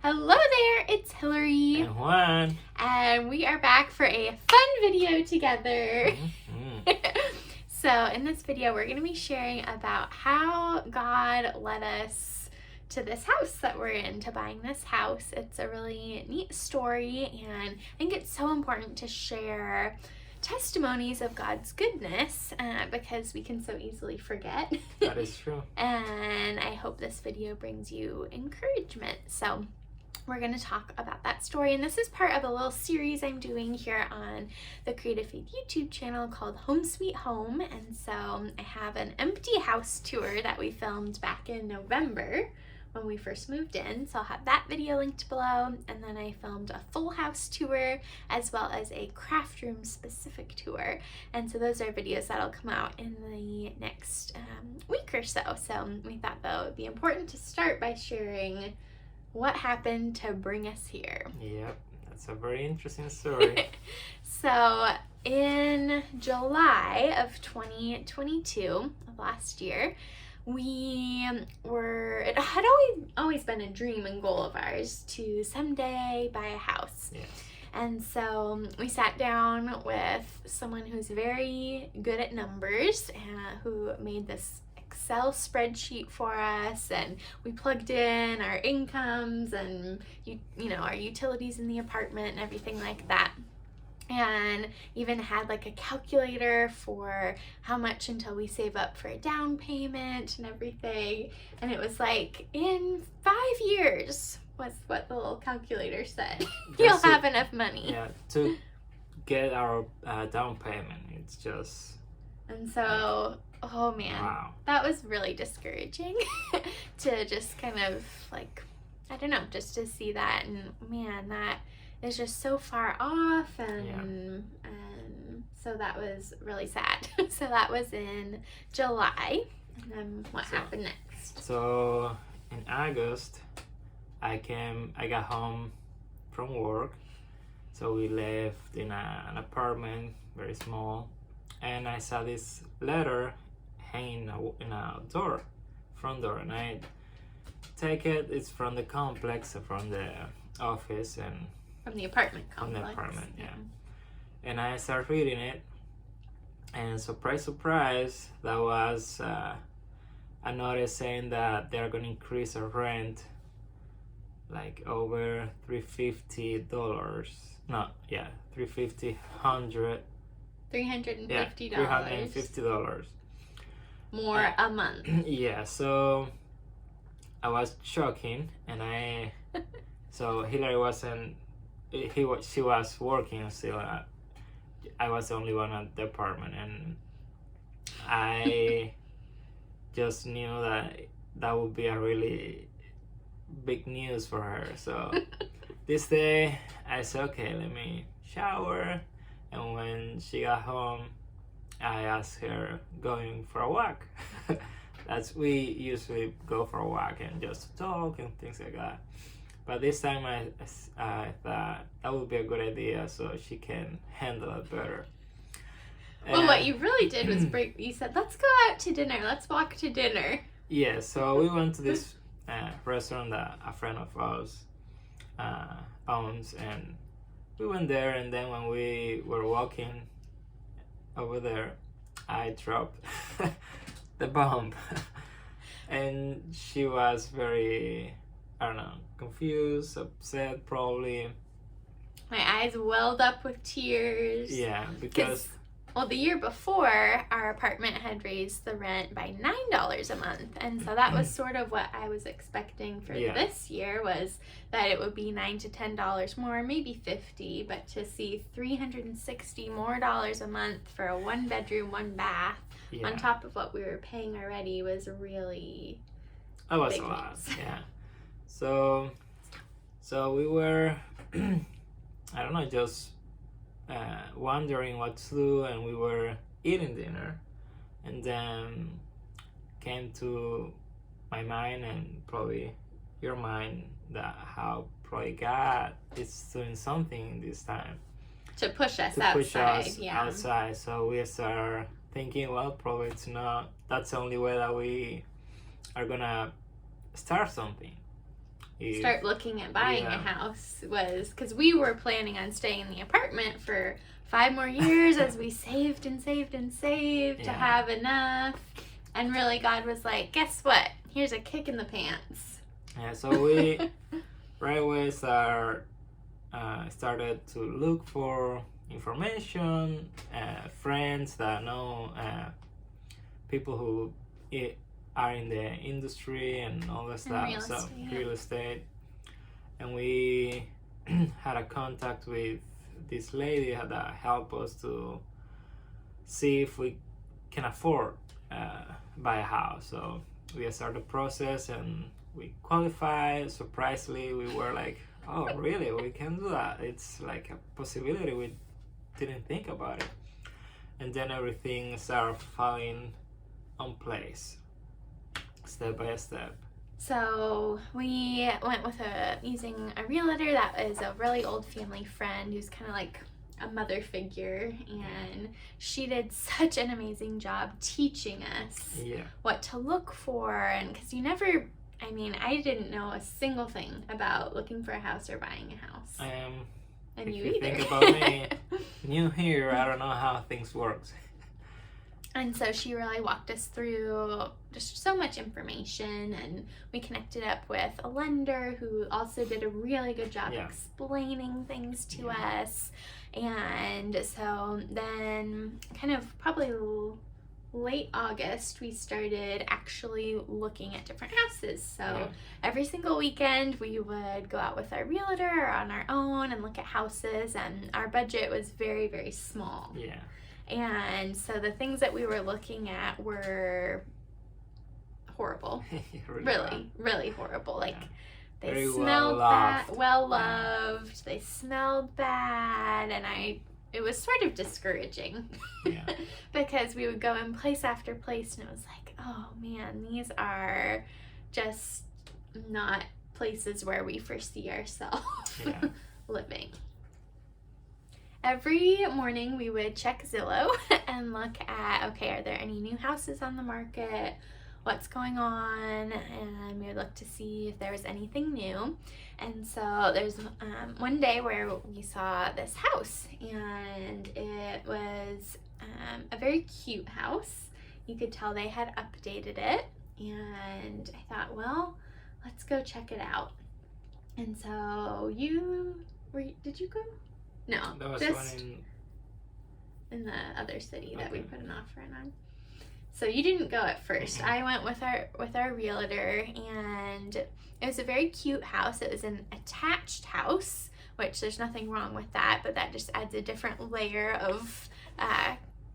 Hello there, it's Hillary, And Juan. and we are back for a fun video together. Mm-hmm. So in this video, we're going to be sharing about how God led us to this house that we're in, to buying this house. It's a really neat story, and I think it's so important to share testimonies of God's goodness because we can so easily forget. That is true. And I hope this video brings you encouragement. So we're going to talk about that story, and this is part of a little series I'm doing here on the Creative Faith YouTube channel called Home Sweet Home. And so I have an empty house tour that we filmed back in November when we first moved in, so I'll have that video linked below. And then I filmed a full house tour as well as a craft room specific tour, and so those are videos that'll come out in the next week or so. So we thought though it would be important to start by sharing what happened to bring us here. Yep, that's a very interesting story. So in July of 2022 of last year, it had always been a dream and goal of ours to someday buy a house. Yes. And so we sat down with someone who's very good at numbers, who made this Excel spreadsheet for us, and we plugged in our incomes and our utilities in the apartment and everything like that, and even had like a calculator for how much until we save up for a down payment and everything. And it was like, in 5 years was what the little calculator said, you'll have enough money. Yeah, to get our down payment. It's just... And so, oh man, wow. That was really discouraging to just kind of like, I don't know, just to see that, and man, that is just so far off, and so that was really sad. So that was in July, and then what happened next? So in August, I got home from work, so we lived in an apartment, very small, and I saw this letter hanging in a front door, and I take it. It's from the complex, from the office, and from the apartment complex. From the apartment, yeah. And I start reading it, and surprise, that was a notice saying that they're gonna increase our rent like over $350. No, yeah, $350. $350 more a month. Yeah, so I was shocking, and so Hillary wasn't. She was working still. I was the only one at the apartment, and I just knew that would be a really big news for her. So this day I said, okay, let me shower, and when she got home, I asked her going for a walk. We usually go for a walk and just talk and things like that. But this time I thought that would be a good idea so she can handle it better. Well, what you really did was you said, let's go out to dinner, let's walk to dinner. Yeah, so we went to this restaurant that a friend of ours owns, and we went there, and then when we were walking over there, I dropped the bomb. And she was very, I don't know, confused, upset, probably. My eyes welled up with tears. Yeah, because... Well, the year before, our apartment had raised the rent by $9 a month. And so that was sort of what I was expecting for this year, was that it would be $9 to $10 more, maybe $50. But to see $360 more a month for a 1-bedroom, 1-bath, on top of what we were paying already, was really... That was a lot, yeah. So we were, I don't know, just wondering what to do, and we were eating dinner, and then came to my mind, and probably your mind, that how probably God is doing something this time to push us outside. So we start thinking, well, probably it's not, that's the only way that we are gonna start something. start looking at buying a house was because we were planning on staying in the apartment for 5 more years as we saved and saved and saved to have enough. And really God was like, guess what? Here's a kick in the pants. Yeah, so we right away started to look for information, friends that know people who are in the industry and all that stuff, real estate. And we had a contact with this lady that helped us to see if we can afford buy a house. So we started the process and we qualified. Surprisingly, we were like, oh really, we can do that. It's like a possibility. We didn't think about it. And then everything started falling on place, step by step. So we went with using a realtor that is a really old family friend who's kind of like a mother figure, and she did such an amazing job teaching us what to look for. And because I didn't know a single thing about looking for a house or buying a house. And if you you either. Think about me, new here, I don't know how things work. And so she really walked us through just so much information, and we connected up with a lender who also did a really good job explaining things to us. And so then kind of probably late August, we started actually looking at different houses. So every single weekend we would go out with our realtor or on our own and look at houses, and our budget was very, very small. And so the things that we were looking at were horrible. really horrible. Like they very smelled bad, well loved. They smelled bad, and it was sort of discouraging because we would go in place after place and it was like, oh man, these are just not places where we foresee ourselves living. Every morning we would check Zillow and look at, okay, are there any new houses on the market? What's going on? And we would look to see if there was anything new. And so there's one day where we saw this house, and it was a very cute house. You could tell they had updated it, and I thought, well, let's go check it out. And so did you go? No, that was just one in the other city that we put an offer in on. So you didn't go at first. I went with our realtor, and it was a very cute house. It was an attached house, which there's nothing wrong with that, but that just adds a different layer of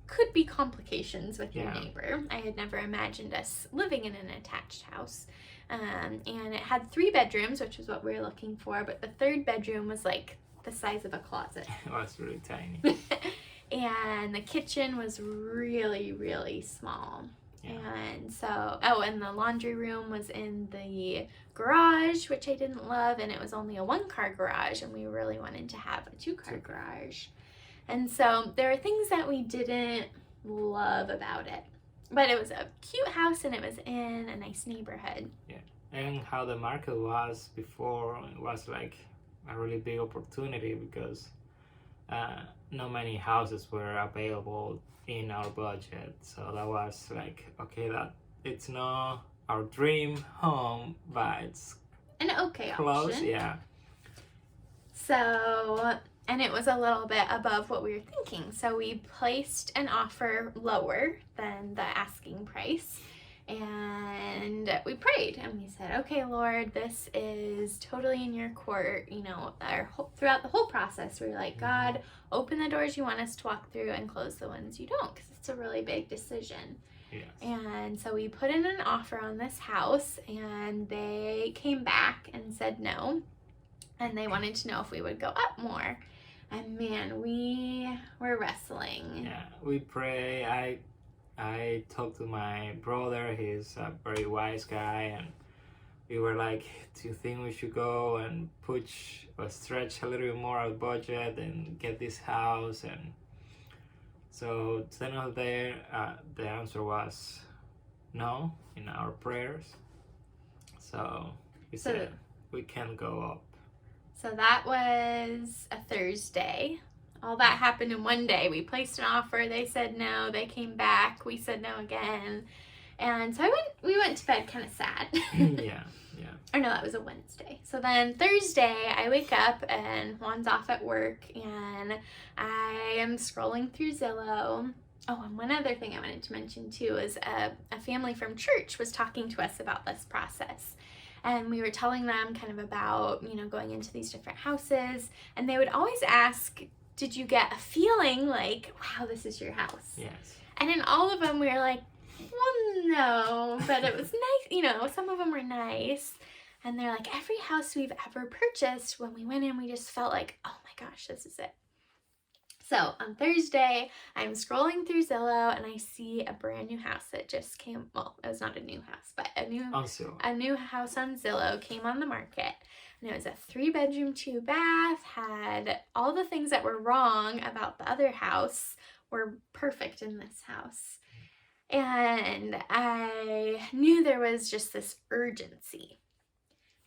could be complications with your neighbor. I had never imagined us living in an attached house. And it had 3 bedrooms, which is what we were looking for, but the 3rd bedroom was like the size of a closet. It was really tiny. And the kitchen was really, really small. And so, and the laundry room was in the garage, which I didn't love, and it was only a 1-car garage, and we really wanted to have a 2-car garage. And so there are things that we didn't love about it, but it was a cute house and it was in a nice neighborhood. And how the market was before, it was like a really big opportunity because not many houses were available in our budget. So that was like, okay, that it's not our dream home, but it's an okay close option. So, and it was a little bit above what we were thinking. So we placed an offer lower than the asking price. And we prayed and we said, okay, Lord, this is totally in your court. You know, throughout the whole process, we were like, God, open the doors you want us to walk through and close the ones you don't, because it's a really big decision. And so we put in an offer on this house, and they came back and said no. And they wanted to know if we would go up more. And man, we were wrestling. We pray. I talked to my brother. He's a very wise guy, and we were like, do you think we should go and stretch a little bit more our budget and get this house? And so at the end of the day, the answer was no in our prayers. So we said we can go up. So that was a Thursday. All that happened in one day. We placed an offer. They said no. They came back. We said no again. And so we went to bed kind of sad. Yeah. Or no, that was a Wednesday. So then Thursday, I wake up and Juan's off at work and I am scrolling through Zillow. Oh, and one other thing I wanted to mention too is a family from church was talking to us about this process. And we were telling them kind of about, going into these different houses. And they would always ask, did you get a feeling like, wow, this is your house? Yes. And in all of them, we were like, well, no, but it was nice. Some of them were nice. And they're like, every house we've ever purchased, when we went in, we just felt like, oh my gosh, this is it. So on Thursday, I'm scrolling through Zillow and I see a brand new house that just came. Well, it was not a new house, but a new house on Zillow came on the market. And it was a 3-bedroom, 2-bath, had all the things that were wrong about the other house were perfect in this house. And I knew there was just this urgency.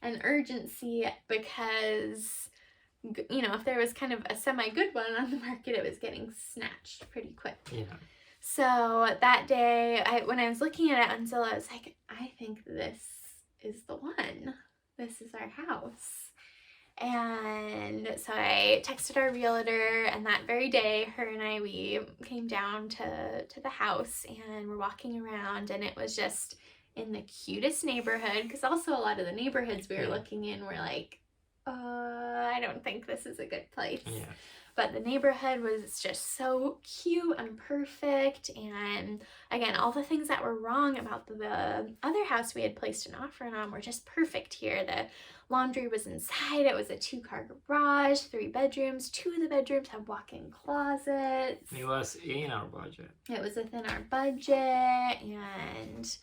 An urgency because, if there was kind of a semi-good one on the market, it was getting snatched pretty quick. Yeah. So that day, when I was looking at it on Zillow, I was like, I think this is the one. This is our house. And so I texted our realtor, and that very day, her and I, we came down to the house, and we're walking around, and it was just in the cutest neighborhood, because also a lot of the neighborhoods we were looking in were like, I don't think this is a good place. Yeah. But the neighborhood was just so cute and perfect. And again, all the things that were wrong about the other house we had placed an offer on were just perfect here. The laundry was inside. It was a 2-car garage, 3 bedrooms. 2 of the bedrooms had walk-in closets. It was in our budget. It was within our budget. And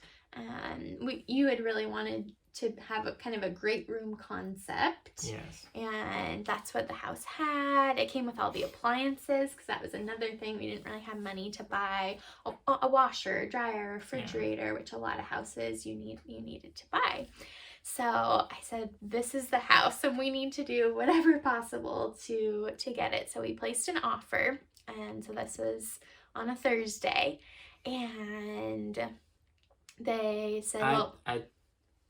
you had really wanted to have a kind of a great room concept. Yes. And that's what the house had. It came with all the appliances, because that was another thing. We didn't really have money to buy a washer, a dryer, a refrigerator, which a lot of houses you needed to buy. So I said, this is the house, and we need to do whatever possible to get it. So we placed an offer, and so this was on a Thursday, and they said, I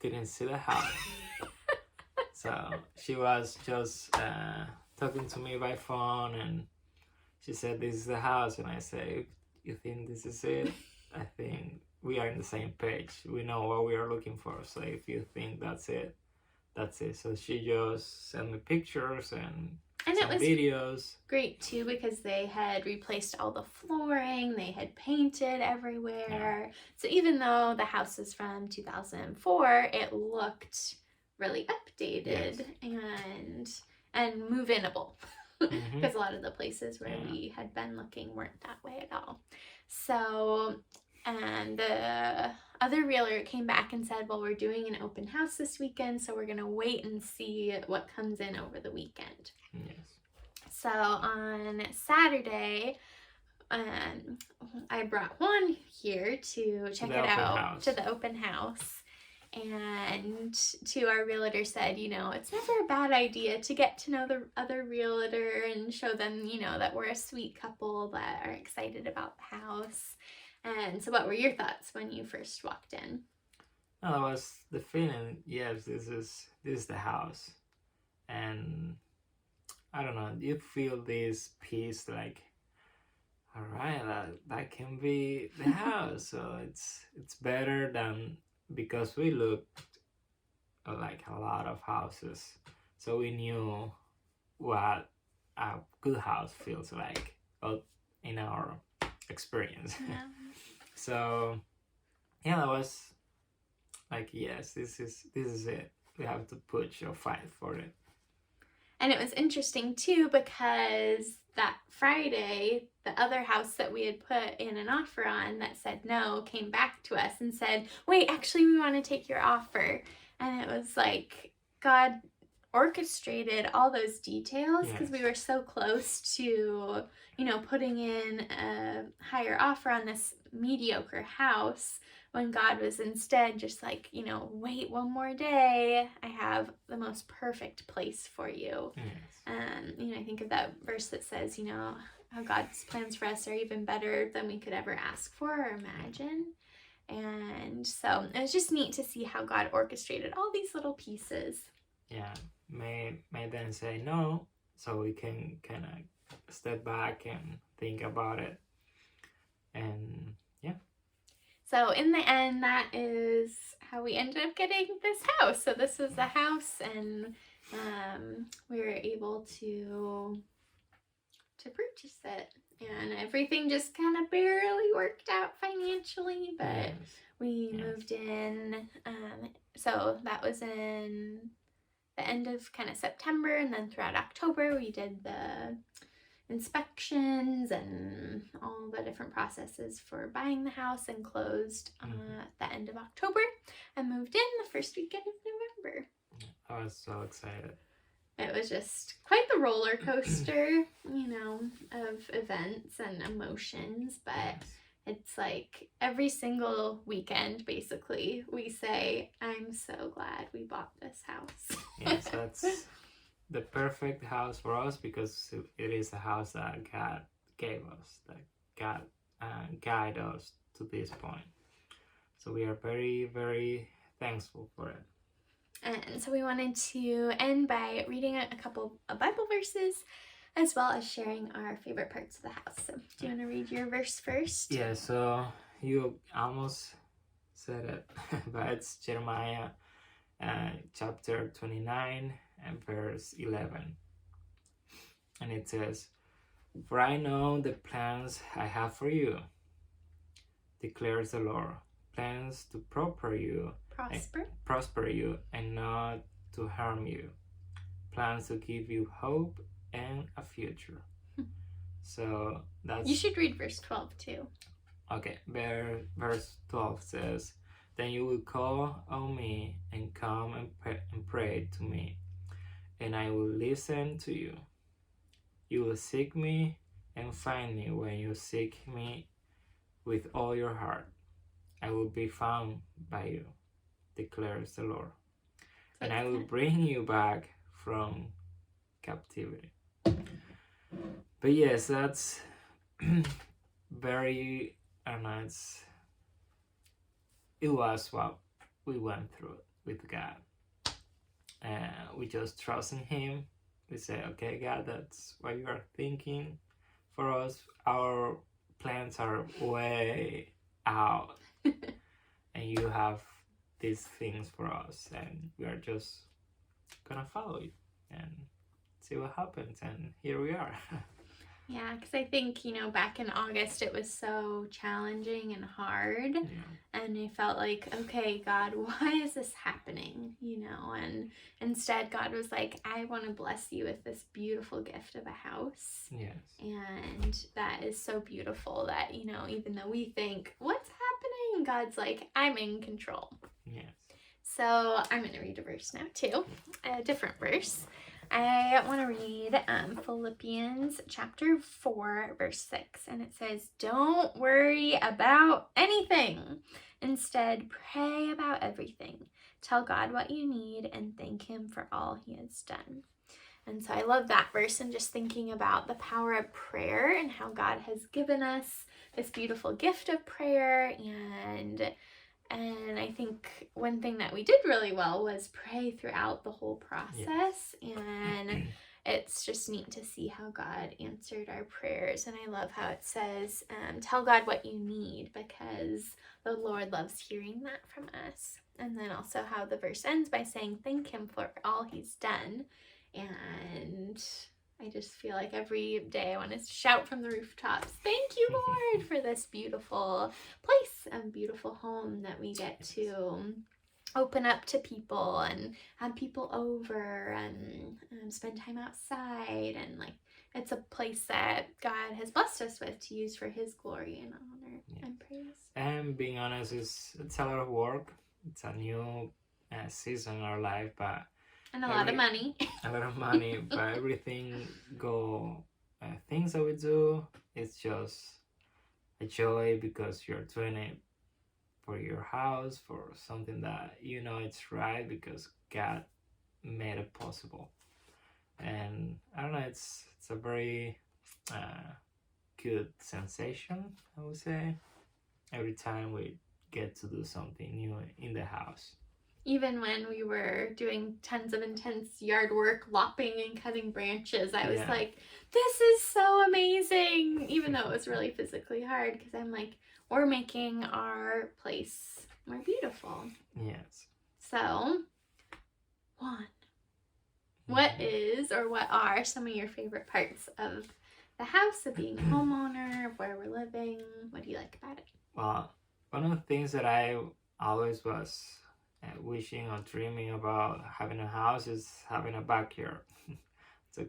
didn't see the house. So she was just talking to me by phone, and she said, this is the house. And I said, you think this is it? I think we are on the same page. We know what we are looking for. So if you think that's it, that's it. So she just sent me pictures and some videos. Great too, because they had replaced all the flooring, they had painted everywhere. Yeah. So even though the house is from 2004, it looked really updated. Yes. and move-inable. Because a lot of the places where we had been looking weren't that way at all. So, and the other realtor came back and said, well, we're doing an open house this weekend, so we're going to wait and see what comes in over the weekend. Yes. So on Saturday, I brought Juan here to check it out, to the open house. And to our realtor said, it's never a bad idea to get to know the other realtor and show them, that we're a sweet couple that are excited about the house. And so what were your thoughts when you first walked in? No, that was the feeling, yes, this is the house. And I don't know, you feel this peace, like, all right, that can be the house. So it's better than, because we looked like a lot of houses, so we knew what a good house feels like, well, in our experience. Yeah. So yeah, that was like, yes, this is it. We have to push or fight for it. And it was interesting too, because that Friday, the other house that we had put in an offer on that said no came back to us and said, wait, actually we want to take your offer. And it was like God orchestrated all those details, because we were so close to, putting in a higher offer on this mediocre house. when God was instead just like, wait one more day. I have the most perfect place for you. Yes. I think of that verse that says, how God's plans for us are even better than we could ever ask for or imagine. And so it was just neat to see how God orchestrated all these little pieces. Yeah, may then say no, so we can kind of step back and think about it. And yeah. So in the end, that is how we ended up getting this house. So this was the house, and we were able to purchase it. And everything just kind of barely worked out financially, but Yes. we moved in. So that was in the end of kind of September, and then throughout October we did the inspections and all the different processes for buying the house, and closed at the end of October and moved in the first weekend of November. I was so excited. It was just quite the roller coaster, of events and emotions, but Yes. it's like every single weekend, basically, we say, I'm so glad we bought this house. Yes, that's the perfect house for us, because it is a house that God gave us, that God guided us to this point. So we are very, very thankful for it. And so we wanted to end by reading a couple of Bible verses, as well as sharing our favorite parts of the house. So do you want to read your verse first? Yeah, so you almost said it, but it's Jeremiah chapter 29 and verse 11. And it says, "For I know the plans I have for you, declares the Lord, plans to prosper you and not to harm you, plans to give you hope and a future." So that's... You should read verse 12 too. Okay, verse 12 says, "Then you will call on me and come and pray to me, and I will listen to you. You will seek me and find me when you seek me with all your heart. I will be found by you, declares the Lord. And I will bring you back from captivity." But yes, that's very nice. It was what we went through with God. We just trust in Him. We say, okay, God, that's what you are thinking for us. Our plans are way out. And you have these things for us. And we are just gonna follow you and see what happens. And here we are. Yeah, because I think, back in August, it was so challenging and hard. Yeah. And I felt like, okay, God, why is this happening? And instead God was like, I want to bless you with this beautiful gift of a house. Yes. And that is so beautiful that, even though we think, what's happening? God's like, I'm in control. Yes. So I'm going to read a verse now too, a different verse. I want to read Philippians chapter 4, verse 6, and it says, "Don't worry about anything. Instead, pray about everything. Tell God what you need and thank Him for all He has done." And so I love that verse, and just thinking about the power of prayer and how God has given us this beautiful gift of prayer. And I think one thing that we did really well was pray throughout the whole process. Yes. And it's just neat to see how God answered our prayers. And I love how it says, tell God what you need, because the Lord loves hearing that from us. And then also how the verse ends by saying, thank Him for all He's done. And I just feel like every day I want to shout from the rooftops, thank you, Lord, for this beautiful place and beautiful home that we get to open up to people and have people over and spend time outside. And it's a place that God has blessed us with to use for His glory and honor and praise. And being honest, it's a lot of work. It's a new season in our life, but and a lot of money. A lot of money, but everything things that we do, it's just a joy because you're doing it for your house, for something that you know it's right because God made it possible. And I don't know, it's a very good sensation, I would say, every time we get to do something new in the house. Even when we were doing tons of intense yard work, lopping and cutting branches, I was like, this is so amazing, even though it was really physically hard, because I'm like, we're making our place more beautiful. Yes. So, Juan, what is or what are some of your favorite parts of the house, of being a homeowner, of where we're living? What do you like about it? Well, one of the things that I always was wishing or dreaming about having a house is having a backyard. To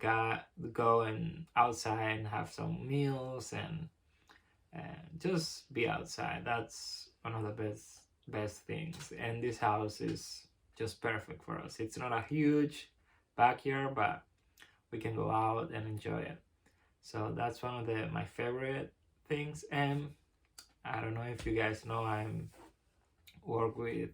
go and outside and have some meals and just be outside. That's one of the best things. And this house is just perfect for us. It's not a huge backyard, but we can go out and enjoy it. So that's one of my favorite things. And I don't know if you guys know, I'm work with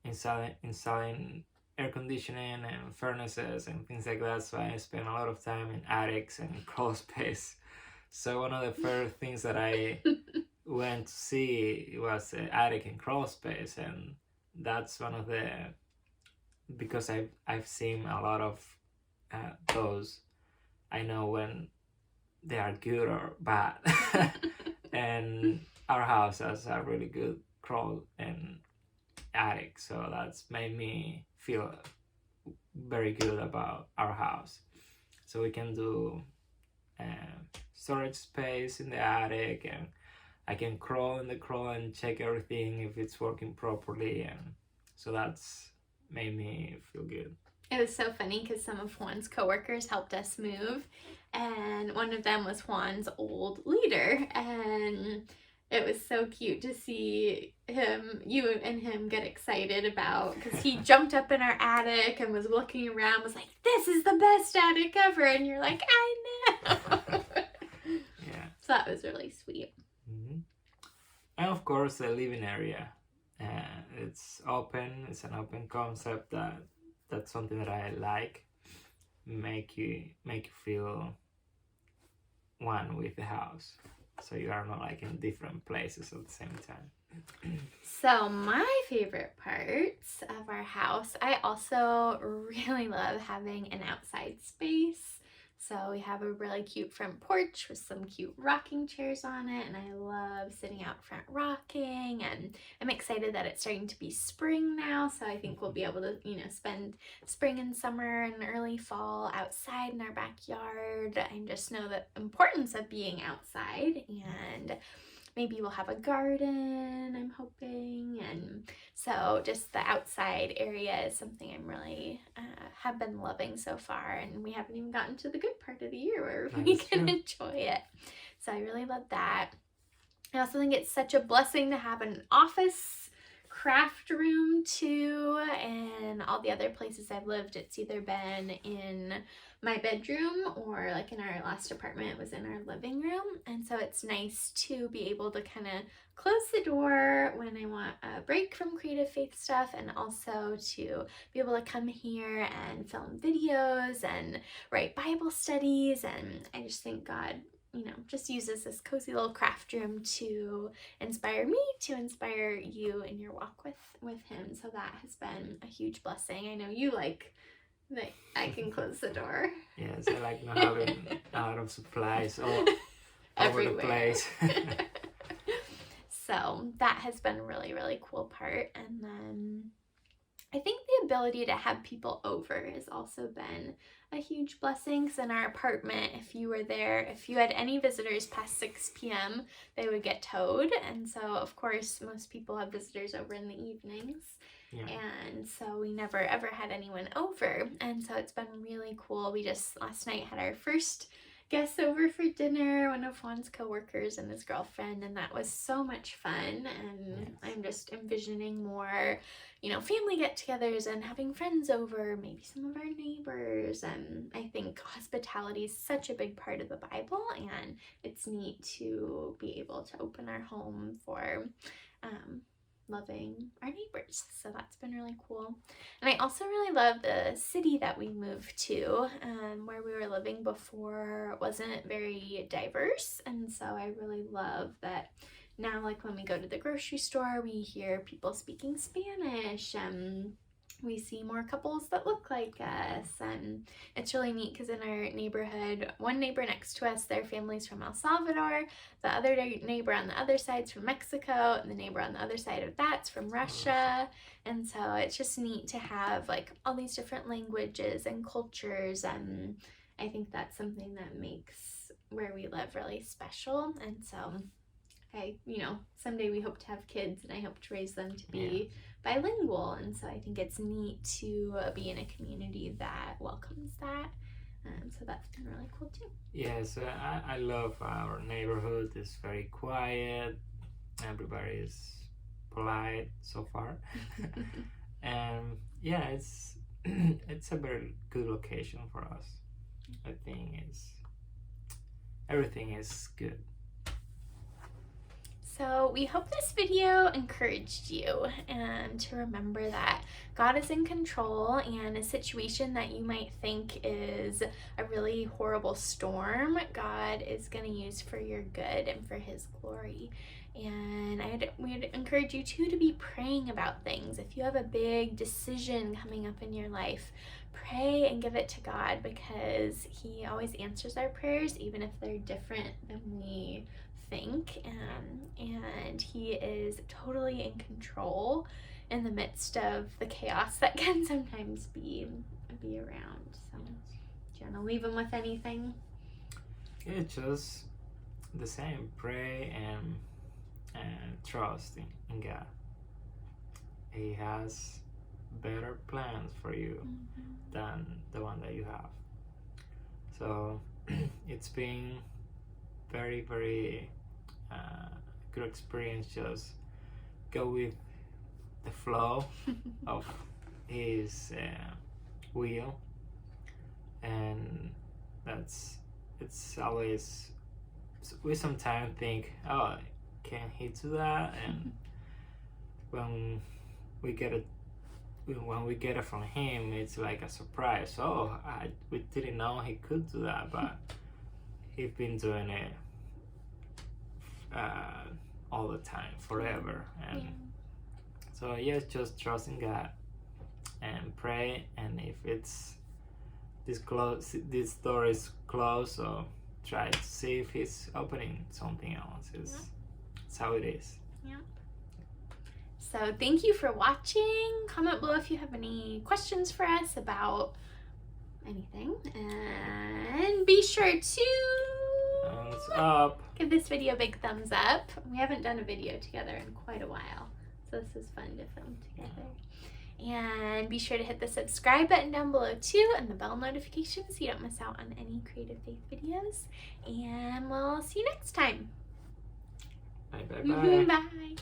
installing air conditioning and furnaces and things like that. So I spend a lot of time in attics and crawl space. So one of the first things that I went to see was the attic and crawl space, and that's one of the, because I've seen a lot of those. I know when they are good or bad. And our house has a really good crawl and attic, so that's made me feel very good about our house. So we can do storage space in the attic, and I can crawl in the crawl and check everything if it's working properly, and so that's made me feel good. It was so funny because some of Juan's coworkers helped us move, and one of them was Juan's old leader, and it was so cute to see you and him get excited about, because he jumped up in our attic and was looking around, was like, this is the best attic ever, and you're like, I know. Yeah. So that was really sweet. Mm-hmm. And of course the living area, it's open, it's an open concept. That's something that I like. Make you feel one with the house, so you are not like in different places at the same time. So my favorite parts of our house, I also really love having an outside space. So we have a really cute front porch with some cute rocking chairs on it, and I love sitting out front rocking, and I'm excited that it's starting to be spring now, so I think we'll be able to, spend spring and summer and early fall outside in our backyard. I just know the importance of being outside, and maybe we'll have a garden, I'm hoping. And so just the outside area is something I'm really have been loving so far. And we haven't even gotten to the good part of the year where we can enjoy it. So I really love that. I also think it's such a blessing to have an office craft room too, and all the other places I've lived, it's either been in my bedroom or like in our last apartment, it was in our living room. And so it's nice to be able to kind of close the door when I want a break from creative faith stuff, and also to be able to come here and film videos and write Bible studies. And I just think God just uses this cozy little craft room to inspire me, to inspire you in your walk with him. So that has been a huge blessing. I know you like that I can close the door. Yes, I like not having a lot of supplies all over the place. So that has been a really, really cool part. And then I think the ability to have people over has also been a huge blessing, because in our apartment, if you were there, if you had any visitors past 6 p.m., they would get towed. And so, of course, most people have visitors over in the evenings. Yeah. And so we never ever had anyone over. And so it's been really cool. We just last night had our first guests over for dinner, one of Juan's coworkers and his girlfriend, and that was so much fun. And yes, I'm just envisioning more, family get-togethers and having friends over, maybe some of our neighbors. And I think hospitality is such a big part of the Bible, and it's neat to be able to open our home for loving our neighbors. So that's been really cool. And I also really love the city that we moved to. Where we were living before wasn't very diverse, and so I really love that now, like when we go to the grocery store, we hear people speaking Spanish, and we see more couples that look like us, and it's really neat because in our neighborhood, one neighbor next to us, their family's from El Salvador, the other neighbor on the other side's from Mexico, and the neighbor on the other side of that's from Russia. And so it's just neat to have like all these different languages and cultures, and I think that's something that makes where we live really special. And so someday we hope to have kids, and I hope to raise them to be bilingual, and so I think it's neat to be in a community that welcomes that. So that's been really cool too. Yes, I love our neighborhood. It's very quiet. Everybody is polite so far. And yeah, it's a very good location for us. I think everything is good. So we hope this video encouraged you to remember that God is in control, and a situation that you might think is a really horrible storm, God is going to use for your good and for His glory. And we'd encourage you too to be praying about things. If you have a big decision coming up in your life, pray and give it to God, because He always answers our prayers, even if they're different than we think, and He is totally in control in the midst of the chaos that can sometimes be around. So do you want to leave Him with anything? Yeah, just the same. Pray and trust in God. He has better plans for you than the one that you have. So it's been very, very good experience. Just go with the flow of His will, and it's always, we sometimes think, oh, can He do that? And when we get it from Him, it's like a surprise. Oh, we didn't know He could do that, but He's been doing it all the time, forever. And so yes, just trust in God and pray. And if it's this door is closed, so try to see if He's opening something else. It's how it is. Yeah. So thank you for watching. Comment below if you have any questions for us about anything, and be sure to Thumbs up. Give this video a big thumbs up. We haven't done a video together in quite a while, so this is fun to film together. And be sure to hit the subscribe button down below too, and the bell notification so you don't miss out on any Creative Faith videos. And we'll see you next time. Bye bye bye. Bye.